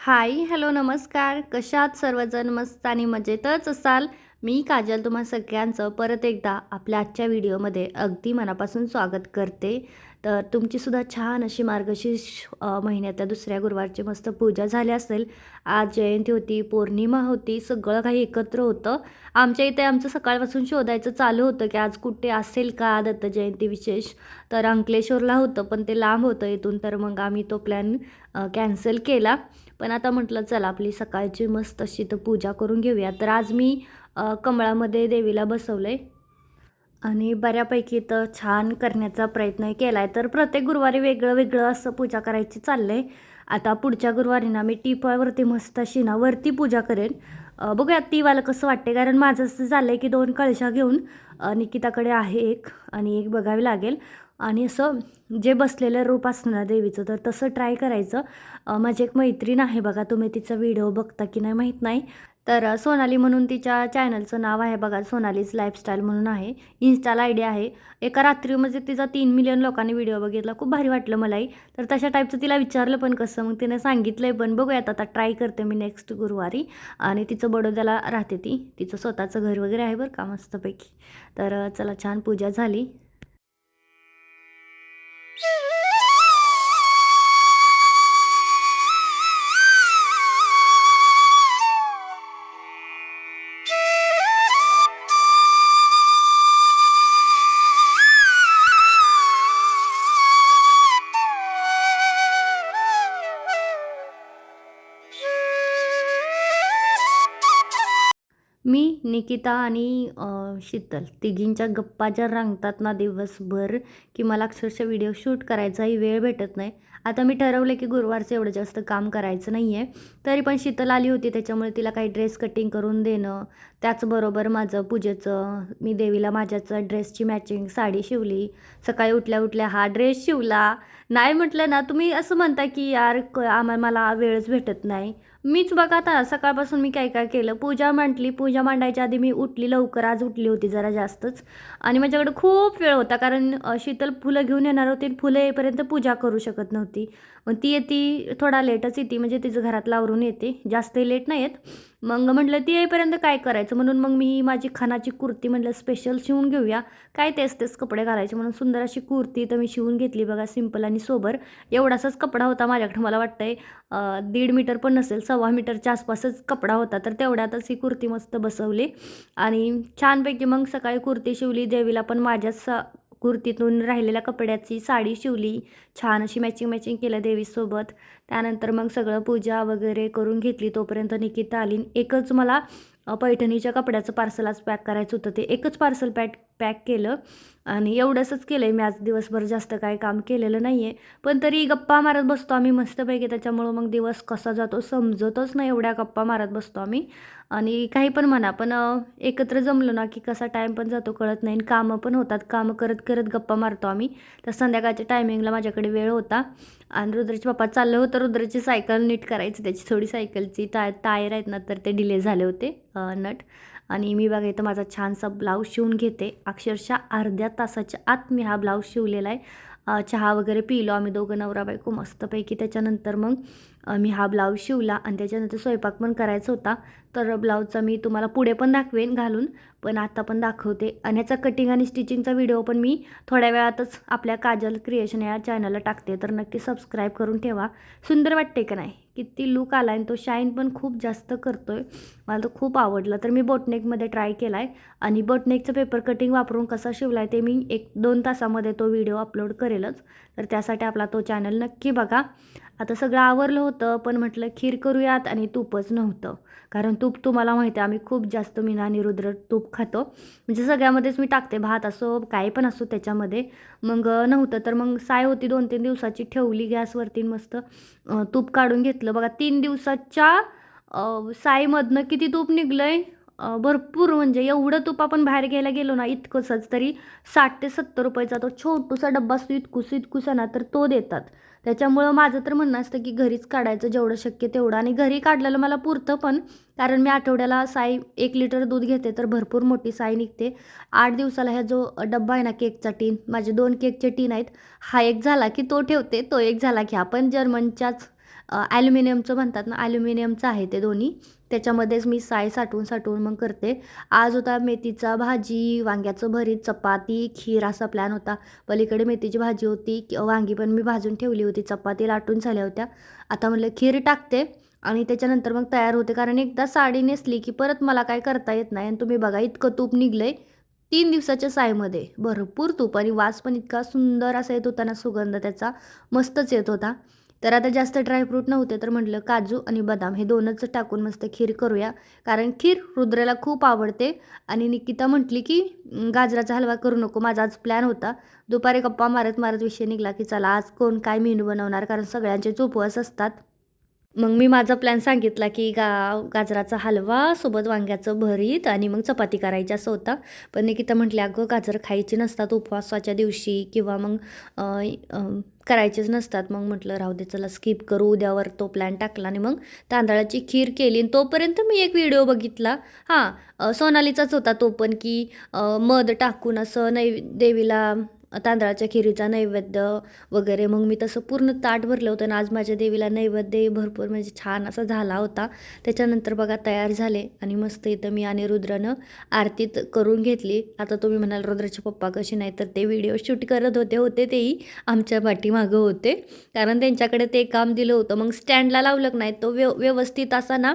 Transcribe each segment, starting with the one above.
हाय, hello, नमस्कार. कशा आहात सर्वजण? मस्त आणि मजेतच असाल. मी काजल तुम्हा सगळ्यांचं परत एकदा आपल्या आजच्या व्हिडिओमध्ये अगदी मनापासून स्वागत करते. तर तुमचीसुद्धा छान अशी मार्गशीर्ष महिन्यातल्या दुसऱ्या गुरुवारची मस्त पूजा झाली असेल. आज जयंती होती, पौर्णिमा होती, सगळं काही एकत्र होतं. आमच्या इथे आमचं सकाळपासून शोधायचं चालू होतं, की आज कुठे असेल का दत्त जयंती विशेष. तर अंकलेश्वरला होतं, पण ते लांब होतं इथून, तर मग आम्ही तो प्लॅन कॅन्सल केला. पण आता म्हटलं चला आपली सकाळची मस्त अशी तर पूजा करून घेऊया. तर आज मी कमळामध्ये देवीला बसवलं आहे आणि बऱ्यापैकी तर छान करण्याचा प्रयत्न केला आहे. तर प्रत्येक गुरुवारी वेगळं वेगळं असं पूजा करायची चाललं आहे. आता पुढच्या गुरुवारी ना मी टिपावरती मस्त अशी ना वरती पूजा करेन. बघूया तीवाला कसं वाटते, कारण माझं असं झालं आहे की 2 कळशा घेऊन निकिताकडे आहे एक आणि एक बघावी लागेल. आणि असं जे बसलेलं रूप असतं ना देवीचं, तर तसं ट्राय करायचं. माझी एक मैत्रीण आहे बघा, तुम्ही तिचा व्हिडिओ बघता की नाही माहीत नाही. तर सोनाली म्हणून तिच्या चॅनलचं नाव आहे बघा, सोनालीज लाईफस्टाईल म्हणून आहे. इन्स्टाला आयडी आहे. एका रात्रीमध्ये तिचा 3 मिलियन लोकांनी व्हिडिओ बघितला. खूप भारी वाटलं मलाही. तर तशा टाईपचं तिला विचारलं पण कसं, मग तिने सांगितलंय पण बघूयात आता ट्राय करते मी नेक्स्ट गुरुवारी. आणि तिचं बडोद्याला राहते ती. तिचं स्वतःचं घर वगैरे आहे बरं का मस्तपैकी. तर चला छान पूजा झाली. मी, निकिता आणि शीतल तिघींच्या गप्पा ज्या रंगतात ना दिवसभर, की मला अक्षरशः व्हिडिओ शूट करायचाही वेळ भेटत नाही. आता मी ठरवलं की गुरुवारचं एवढं जास्त काम करायचं नाही आहे. तरी पण शीतल आली होती त्याच्यामुळे तिला काही ड्रेस कटिंग करून देणं, त्याचबरोबर माझं पूजेचं, मी देवीला माझ्याचं ड्रेसची मॅचिंग साडी शिवली. सकाळी उठल्या-उठल्या हा ड्रेस शिवला. नाही म्हटलं ना तुम्ही असं म्हणता की यार मला वेळच भेटत नाही. मीच बघा आता सकाळपासून मी काय-काय केलं. पूजा मांडली. पूजा मांडायच्या आधी मी उठली लवकर. आज उठली होती जरा जास्तच आणि माझ्याकडे खूप वेळ होता, कारण शीतल फुलं घेऊन येणार होती आणि फुलं येईपर्यंत पूजा करू शकत नव्हती. मग ती येते थोडा लेटच येते, म्हणजे तिचं घरातलं आवरून येते. जास्तही लेट नाही येत. मग म्हटलं ती येईपर्यंत काय करायचं, म्हणून मग मी माझी खणाची कुर्ती म्हटलं स्पेशल शिवून घेऊया. काय तेच कपडे घालायचे म्हणून सुंदर अशी कुर्ती तर मी शिवून घेतली बघा, सिंपल आणि सोबर. एवढासाच कपडा होता माझ्याकडे, मला वाटतंय 1.5 मीटर पण नसेल, 1.25 मीटरच्या आसपासच कपडा होता. तर तेवढ्यातच ही कुर्ती मस्त बसवली आणि छानपैकी मग सकाळी कुर्ती शिवली. देवीला पण माझ्याच कुर्तीतून राहिलेल्या कपड्याची साडी शिवली. छान अशी मॅचिंग केलं देवीसोबत. त्यानंतर मग सगळं पूजा वगैरे करून घेतली. तोपर्यंत निकिता आली. एकच मला पैठणीच्या कपड्याचं पार्सल आज पॅक करायचं होतं. ते एकच पार्सल पॅक केलं आणि एवढंसंच केलं आहे मी आज दिवसभर. जास्त काही काम केलेलं नाही आहे. पण तरी गप्पा मारत बसतो आम्ही मस्तपैकी. त्याच्यामुळं मग दिवस कसा जातो समजतच नाही, एवढ्या गप्पा मारत बसतो आम्ही. आणि काही पण म्हणा, पण एकत्र जमलो ना की कसा टाईम पण जातो कळत नाही आणि कामं पण होतात. कामं करत करत गप्पा मारतो आम्ही. तर संध्याकाळच्या टायमिंगला माझ्याकडे वेळ होता आणि रुद्रचे पप्पा चाललं होतं रुद्रची सायकल नीट करायची. त्याची थोडी सायकलची टायर आहेत ना, तर ते डिले झाले होते नट. आणि मी बघा इथं माझा छानसा ब्लाऊज शिवून घेते. अक्षरशः अर्ध्या तासाच्या आत मी हा ब्लाऊज शिवलेला आहे. चहा वगैरे पिलो आम्ही दोघं नवरा बायको मस्तपैकी. त्याच्यानंतर मग मी हा ब्लाऊज शिवला आणि त्याच्यानंतर स्वयंपाक पण करायचा होता. तर ब्लाऊजचा मी तुम्हाला पुढे पण दाखवेन घालून, पण आता पण दाखवते. आणि ह्याचा कटिंग आणि स्टिचिंगचा व्हिडिओ पण मी थोड्या वेळातच आपल्या काजल क्रिएशन या चॅनलला टाकते, तर नक्की सबस्क्राईब करून ठेवा. सुंदर वाटते का नाही? किती लूक आला आणि तो शाईन पण खूप जास्त करतोय. मला तो खूप आवडला. तर मी बोटनेकमध्ये ट्राय केला आहे आणि बोटनेकचं पेपर कटिंग वापरून कसा शिवला आहे ते मी 1-2 तासामध्ये तो व्हिडिओ अपलोड करेलच. तर त्यासाठी आपला तो चॅनल नक्की बघा. आता सगळं आवरलं होतं, पण म्हटलं खीर करूयात आणि तूपच नव्हतं. कारण तूप तुम्हाला माहिती आहे आम्ही खूप जास्त, मी आणि रुद्र तूप खातो. म्हणजे सगळ्यामध्येच मी टाकते, भात असो काही पण असो त्याच्यामध्ये. मग नव्हतं तर मग साय होती 2-3 दिवसाची, ठेवली गॅसवरती मस्त. तूप काढून घेतलं बघा. 3 दिवसाच्या साईमधनं किती तूप निघलंय, भरपूर. म्हणजे एवढं तूप आपण बाहेर घ्यायला गेलो ना इतकंसच तरी 60 ते 70 रुपयाचा तो छोटूसा डब्बा असतो, इतकुसा ना, तर तो देतात. त्याच्यामुळं माझं तर म्हणणं असतं की घरीच काढायचं जेवढं शक्य तेवढं. आणि घरी काढलेलं मला पुरतं पण, कारण मी आठवड्याला साई 1 लिटर दूध घेते तर भरपूर मोठी साई निघते. 8 दिवसाला ह्या जो डब्बा आहे ना केकचा टीन, माझे 2 केकचे टीन आहेत. हा एक झाला की तो ठेवते, तो एक झाला की आपण जर्मनच्याच ॲल्युमिनियमचं म्हणतात ना, ॲल्युमिनियमचं आहे ते दोन्ही. त्याच्यामध्येच मी साय साठवून मग करते. आज होता मेथीचा भाजी, वांग्याचं भरीत, चपाती, खीर असा प्लॅन होता. पलीकडे मेथीची भाजी होती, वांगी पण मी भाजून ठेवली होती, चपाती लाटून झाल्या होत्या. आता म्हटलं खीर टाकते आणि त्याच्यानंतर मग तयार होते. कारण एकदा साडी नेसली की परत मला काय करता येत नाही. आणि तुम्ही बघा इतकं तूप निघलंय 3 दिवसाच्या सायमध्ये. भरपूर तूप आणि वास पण इतका सुंदर असा येत होता ना, सुगंध त्याचा मस्तच येत होता. तर आता जास्त ड्रायफ्रूट नव्हते तर म्हटलं काजू आणि बदाम हे 2च टाकून मस्त खीर करूया. कारण खीर रुद्राला खूप आवडते. आणि निकिता म्हटली की गाजराचा हलवा करू नको. माझा आज प्लॅन होता. दुपारी गप्पा मारत मारत विषय निघाला की चला आज कोण काय मेनू बनवणार, कारण सगळ्यांचेच उपवास असतात. मग मी माझा प्लॅन सांगितला की गाजराचा हलवा सोबत वांग्याचं भरीत आणि मग चपाती करायची असं होता. पण निकिता म्हटली अगं गाजर खायची नसतात उपवासाच्या दिवशी किंवा मग अ, अ, करायचेच नसतात. मग म्हटलं राहू दे चला स्किप करू. उद्यावर तो प्लॅन टाकला आणि मग तांदळाची खीर केली. आणि तोपर्यंत मी एक व्हिडिओ बघितला. सोनालीचाच होता तो पण, की मध टाकून असं देवीला तांदळाच्या खिरीचा नैवेद्य वगैरे. मग मी तसं पूर्ण ताट भरलं होतं आणि आज माझ्या देवीला नैवेद्य भरपूर म्हणजे छान असा झाला होता. त्याच्यानंतर बघा तयार झाले आणि मस्त इथं मी आणि रुद्रानं आरतीत करून घेतली. आता तुम्ही म्हणाल रुद्राचे पप्पा कसे नाही, तर ते व्हिडिओ शूट करत होते तेही आमच्या पाठीमागं होते. कारण त्यांच्याकडे ते काम दिलं होतं. मग स्टँडला लावलं नाही तो व्यवस्थित असा ना,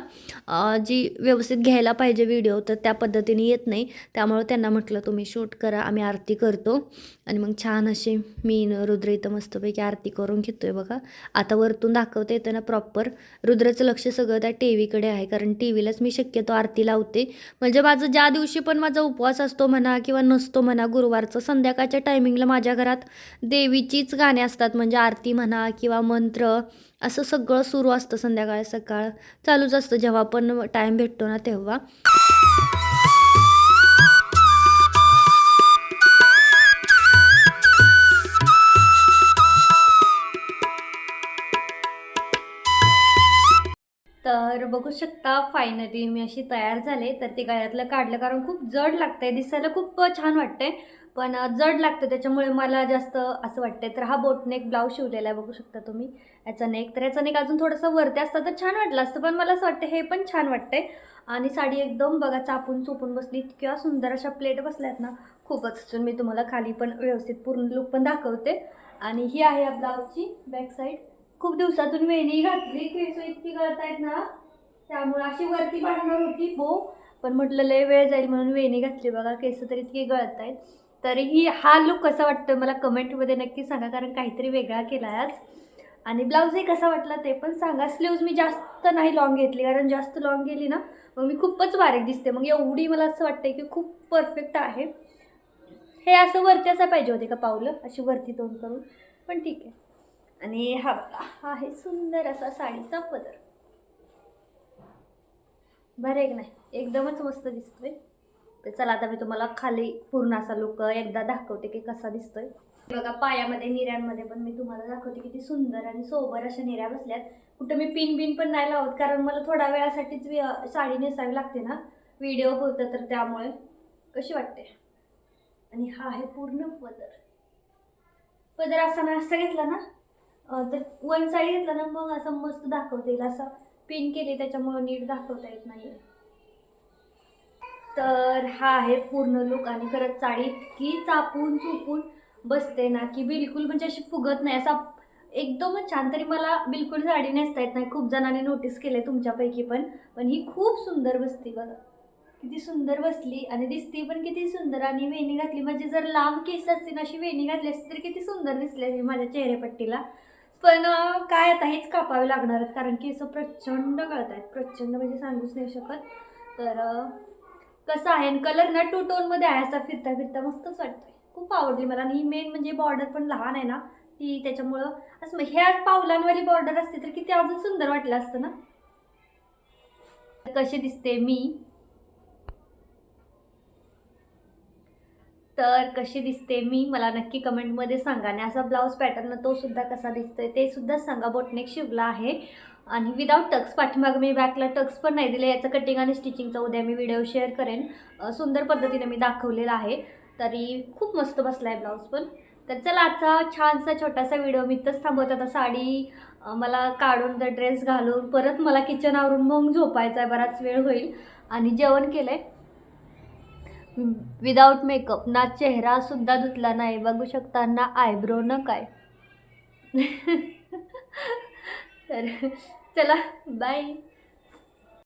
जी व्यवस्थित घ्यायला पाहिजे व्हिडिओ तर त्या पद्धतीने येत नाही. त्यामुळे त्यांना म्हटलं तुम्ही शूट करा, आम्ही आरती करतो. आणि मग छान असे मी रुद्र इथं मस्तपैकी आरती करून घेतोय बघा. आता वरतून दाखवता येतं ना प्रॉपर. रुद्राचं लक्ष सगळं त्या टी व्हीकडे आहे, कारण टी व्हीलाच मी शक्यतो आरती लावते. म्हणजे माझं ज्या दिवशी पण माझा उपवास असतो म्हणा किंवा नसतो म्हणा, गुरुवारचं संध्याकाळच्या टायमिंगला माझ्या घरात देवीचीच गाणी असतात. म्हणजे आरती म्हणा किंवा मंत्र असं सगळं सुरू असतं. संध्याकाळ सकाळ चालूच असतं जेव्हा पण टाईम भेटतो ना तेव्हा. तर बघू शकता फायनली मी अशी तयार झाले. तर ते गळ्यातलं काढलं कारण खूप जड लागतंय. दिसायला खूप छान वाटतंय पण जड लागतं, त्याच्यामुळे मला जास्त असं वाटतंय. तर हा बोटनेक ब्लाऊज शिवलेला आहे बघू शकता तुम्ही. याचा नेक तर याचा नेक अजून थोडंसं वरती असतं तर छान वाटलं असतं, पण मला असं वाटतं हे पण छान वाटतंय. आणि साडी एकदम बघा चापून चोपून बसली. इतक्या सुंदर अशा प्लेट बसल्यात ना खूपच. असून मी तुम्हाला खाली पण व्यवस्थित पूर्ण लुक पण दाखवते. आणि ही आहे या ब्लाऊजची बॅक साईड. खूप दिवसातून वेणी घातली, केस इतकी गळत आहेत ना त्यामुळे अशी वरती बांधणार होती पण म्हटलं लय वेळ जाईल म्हणून वेणी घातली. बघा केस तर इतकी गळत आहेत. तरीही हा लुक कसा वाटतं मला कमेंटमध्ये नक्की सांगा, कारण काहीतरी वेगळा केला आहे आज. आणि ब्लाऊजही कसा वाटला ते पण सांगा. स्लीव्ज मी जास्त नाही लॉंग घेतली, कारण जास्त लॉंग गेली ना मग मी खूपच बारीक दिसते. मग एवढी मला असं वाटतंय की खूप परफेक्ट आहे. हे असं वरती असं पाहिजे होते का पावलं अशी वरती तोंड करून, पण ठीक आहे. आणि हा बघा हा आहे सुंदर असा साडीचा पदर. बरं एक नाही एकदमच मस्त दिसतोय. तर चला आता मी तुम्हाला खाली पूर्ण असा लुक एकदा दाखवते की कसा दिसतोय. बघा पायामध्ये निऱ्यांमध्ये पण मी तुम्हाला दाखवते किती सुंदर आणि सोबर अशा निऱ्या बसल्यात. कुठं मी पिन बिन पण नाही लावत, कारण मला थोड्या वेळासाठीच साडी नेसावी लागते ना व्हिडिओ होतं, तर त्यामुळे कशी वाटते. आणि हा आहे पूर्ण पदर. पदर असा ना असं घेतला ना तर वन साईड घेतला ना मग असं मस्त दाखवता येईल. असं पिन केली त्याच्यामुळे नीट दाखवता येत नाही. तर हा आहे पूर्ण लुक. आणि खरंच साडी इतकी चापून चुपून बसते ना की बिलकुल म्हणजे अशी फुगत नाही. असा एकदमच छान. तरी मला बिलकुल साडी नेसता येत नाही. खूप जणांनी नोटीस केले तुमच्यापैकी पण ही खूप सुंदर बसते बघा. किती सुंदर बसली आणि दिसती पण किती सुंदर. आणि वेणी घातली म्हणजे जर लांब केस असतील अशी वेणी घातली असती तर किती सुंदर दिसली असती माझ्या चेहरेपट्टीला. पण काय आता हेच कापावे लागणार आहेत, कारण केस प्रचंड गळत आहेत. प्रचंड म्हणजे सांगूच नाही शकत. तर कसं आहे कलर ना टू टोनमध्ये आहे. असा फिरता फिरता मस्तच वाटतोय. खूप आवडली मला. आणि ही मेन म्हणजे बॉर्डर पण लहान आहे ना ती, त्याच्यामुळं असं ह्या पावलांवाली बॉर्डर असते तर किती अजून सुंदर वाटलं असतं ना. कशी दिसते मी, तर कशी दिसते मी मला नक्की कमेंटमध्ये सांगा. आणि असा ब्लाऊज पॅटर्न तो सुद्धा कसा दिसतोय ते सुद्धा सांगा. बोटनेक शिवला आहे आणि विदाऊट टक्स. पाठीमाग मी बॅकला टक्स पण नाही दिले. याचं कटिंग आणि स्टिचिंगचा उद्या मी व्हिडिओ शेअर करेन. सुंदर पद्धतीने मी दाखवलेला आहे. तरी खूप मस्त बसला आहे ब्लाऊज पण. तर चला आजचा छानसा छोटासा व्हिडिओ मी इथंच थांबवते. आता साडी मला काढून तर ड्रेस घालून परत मला किचन आवरून मग झोपायचं आहे, बराच वेळ होईल. आणि जेवण केलं आहे विदाऊट मेकअप, ना चेहरासुद्धा धुतला नाही बघू शकता, ना आयब्रो न काय. तर चला बाय.